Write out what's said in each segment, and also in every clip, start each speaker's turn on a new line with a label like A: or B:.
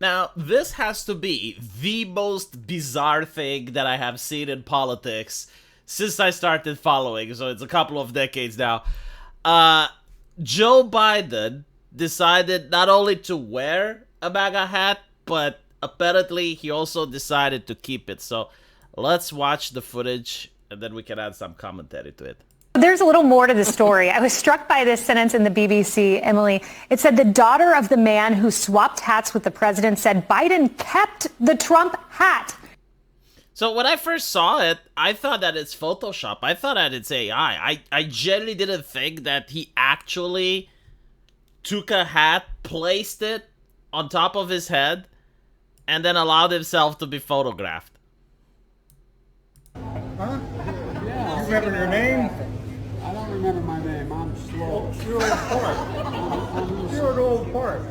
A: Now, this has to be the most bizarre thing that I have seen in politics since I started following, so it's a couple of decades now. Uh, Joe Biden decided not only to wear a MAGA hat, but apparently he also decided to keep it. So let's watch the footage and then we can add some commentary to it.
B: There's a little more to the story. I was struck by this sentence in the BBC, Emily. It said the daughter of the man who swapped hats with the president said Biden kept the Trump hat.
A: So when I first saw it, I thought that it's Photoshop. I thought that it's AI. I genuinely didn't think that he actually took a hat, placed it on top of his head, and then allowed himself to be photographed.
C: Huh? Yeah. You remember your name?
D: I don't remember my name. I'm slow.
C: You're an old part. You're an old part.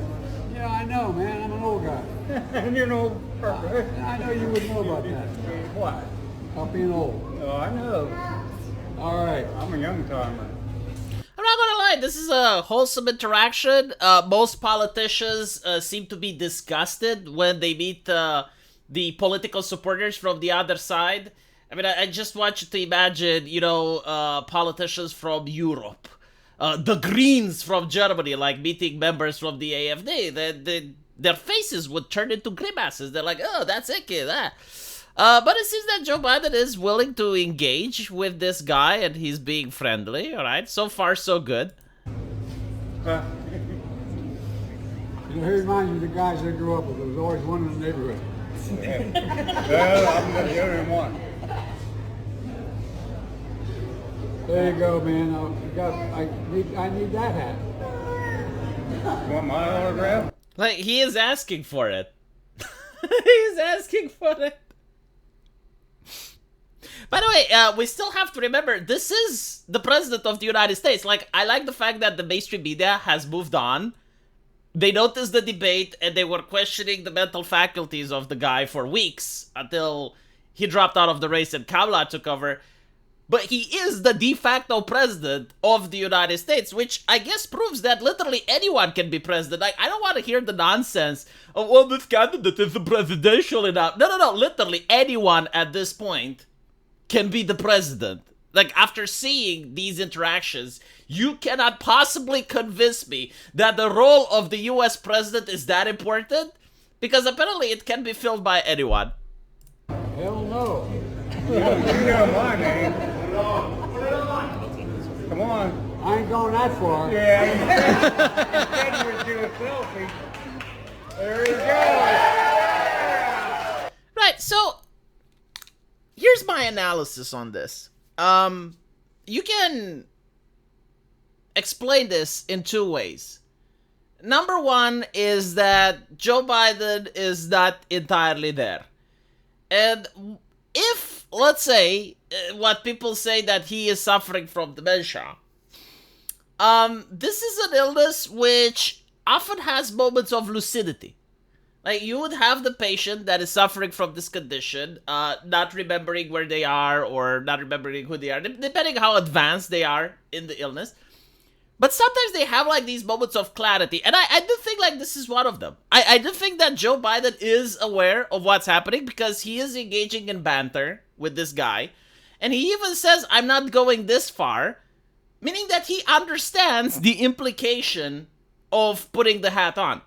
D: Yeah, I know, man. I'm an old guy.
C: And you're an old part, right?
D: I know you would know about that.
C: What?
D: About being old.
C: Oh, I know.
D: All right.
C: I'm a young timer.
A: I'm not gonna lie, this is a wholesome interaction. Most politicians seem to be disgusted when they meet the political supporters from the other side. I mean, I just want you to imagine, politicians from Europe, the Greens from Germany, like meeting members from the AfD. Their faces would turn into grimaces. They're like, oh, that's icky, that. But it seems that Joe Biden is willing to engage with this guy and he's being friendly, all right? So far, so good.
D: You know, he reminds me of the guys I grew up with. There was always one in the neighborhood.
C: Well, I'm the only one.
D: There you go, man. I need that hat.
C: Want my autograph?
A: Like, he is asking for it. He's asking for it. By the way, we still have to remember, this is the president of the United States. Like, I like the fact that the mainstream media has moved on. They noticed the debate and they were questioning the mental faculties of the guy for weeks until he dropped out of the race and Kamala took over. But he is the de facto president of the United States, which I guess proves that literally anyone can be president. Like, I don't want to hear the nonsense of, well, this candidate is presidential enough. No. Literally anyone at this point can be the president. Like, after seeing these interactions, you cannot possibly convince me that the role of the US president is that important, because apparently it can be filled by anyone.
D: Hell no.
C: You know my name. Come on.
D: I ain't going that far.
C: Yeah, you said you would do a selfie. There he goes.
A: Right, so here's my analysis on this. You can explain this in two ways. Number one is that Joe Biden is not entirely there. And if, let's say, what people say that he is suffering from dementia, this is an illness which often has moments of lucidity. Like, you would have the patient that is suffering from this condition, not remembering where they are or not remembering who they are, depending how advanced they are in the illness. But sometimes they have, like, these moments of clarity, and I do think, like, this is one of them. I do think that Joe Biden is aware of what's happening because he is engaging in banter with this guy, and he even says, I'm not going this far, meaning that he understands the implication of putting the hat on.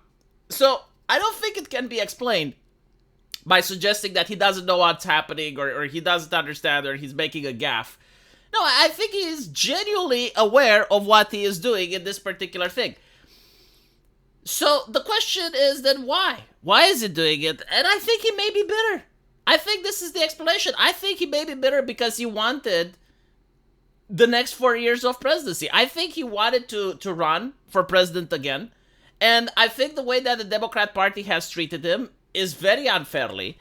A: So I don't think it can be explained by suggesting that he doesn't know what's happening or he doesn't understand or he's making a gaffe. No, I think he is genuinely aware of what he is doing in this particular thing. So the question is then why? Why is he doing it? And I think he may be bitter. I think this is the explanation. I think he may be bitter because he wanted the next 4 years of presidency. I think he wanted to run for president again. And I think the way that the Democrat Party has treated him is very unfairly.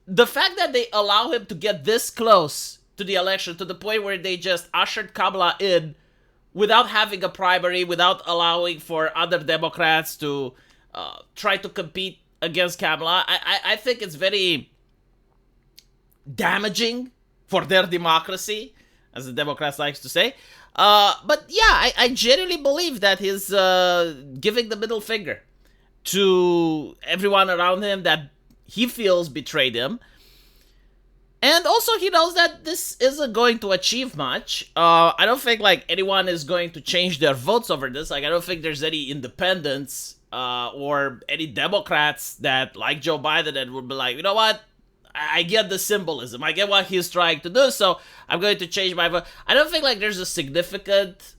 A: The fact that they allow him to get this close to the election, to the point where they just ushered Kamala in without having a primary, without allowing for other Democrats to try to compete against Kamala, I think it's very damaging for their democracy, as the Democrats likes to say. But yeah, I genuinely believe that he's giving the middle finger to everyone around him that he feels betrayed him. And also, he knows that this isn't going to achieve much. I don't think, like, anyone is going to change their votes over this. Like, I don't think there's any independents or any Democrats that like Joe Biden and would be like, you know what? I get the symbolism. I get what he's trying to do, so I'm going to change my vote. I don't think, like, there's a significant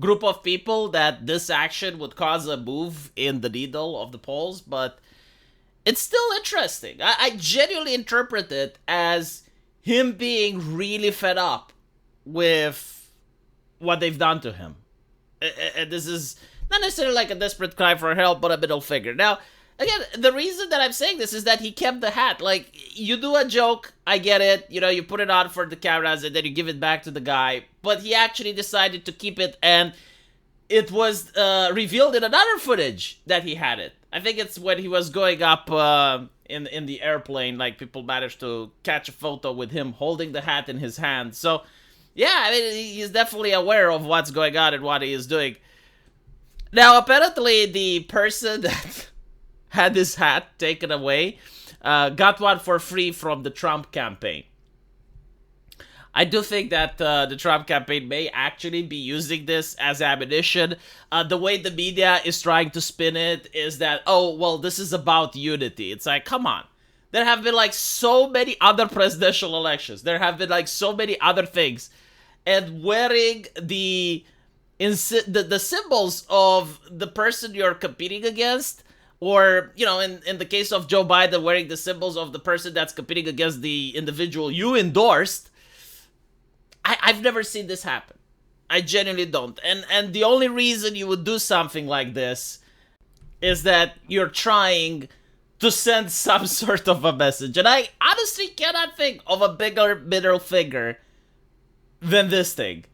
A: group of people that this action would cause a move in the needle of the polls, but it's still interesting. I genuinely interpret it as him being really fed up with what they've done to him. And this is not necessarily like a desperate cry for help, but a middle figure. Now, again, the reason that I'm saying this is that he kept the hat. Like, you do a joke, I get it, you know, you put it on for the cameras and then you give it back to the guy, but he actually decided to keep it, and it was revealed in another footage that he had it. I think it's when he was going up in the airplane, like, people managed to catch a photo with him holding the hat in his hand. So, yeah, I mean, he's definitely aware of what's going on and what he is doing. Now, apparently, the person that had his hat taken away got one for free from the Trump campaign. I do think that the Trump campaign may actually be using this as ammunition. The way the media is trying to spin it is that, oh, well, this is about unity. It's like, come on. There have been, like, so many other presidential elections. There have been, like, so many other things. And wearing the symbols of the person you're competing against, or, you know, in the case of Joe Biden, wearing the symbols of the person that's competing against the individual you endorsed, I've never seen this happen. I genuinely don't. And the only reason you would do something like this is that you're trying to send some sort of a message. And I honestly cannot think of a bigger middle finger than this thing.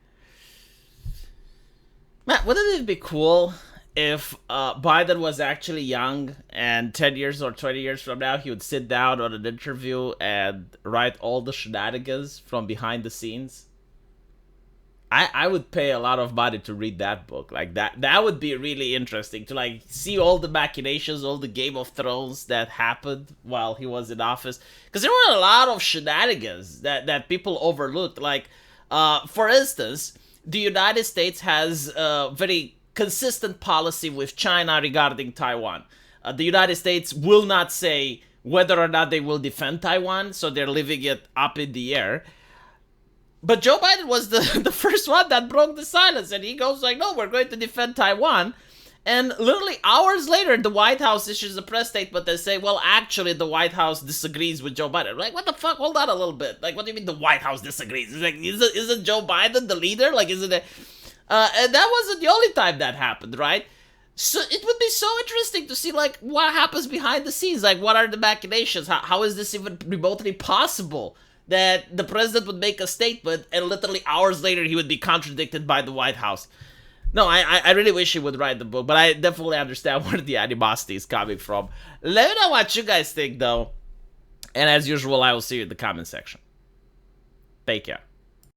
A: Man, wouldn't it be cool if Biden was actually young and 10 years or 20 years from now he would sit down on an interview and write all the shenanigans from behind the scenes? I would pay a lot of money to read that book. Like, that would be really interesting, to, like, see all the machinations, all the Game of Thrones that happened while he was in office. Because there were a lot of shenanigans that people overlooked. Like, for instance, the United States has a very consistent policy with China regarding Taiwan. The United States will not say whether or not they will defend Taiwan, so they're leaving it up in the air. But Joe Biden was the first one that broke the silence, and he goes like, no, we're going to defend Taiwan. And literally hours later, the White House issues a press statement that say, well, actually, the White House disagrees with Joe Biden. Like, what the fuck? Hold on a little bit. Like, what do you mean the White House disagrees? It's like, isn't Joe Biden the leader? Like, isn't it? And that wasn't the only time that happened, right? So it would be so interesting to see, like, what happens behind the scenes. Like, what are the machinations? How is this even remotely possible? That the president would make a statement and literally hours later he would be contradicted by the White House. No, I really wish he would write the book, but I definitely understand where the animosity is coming from. Let me know what you guys think, though. And as usual, I will see you in the comment section. Take care.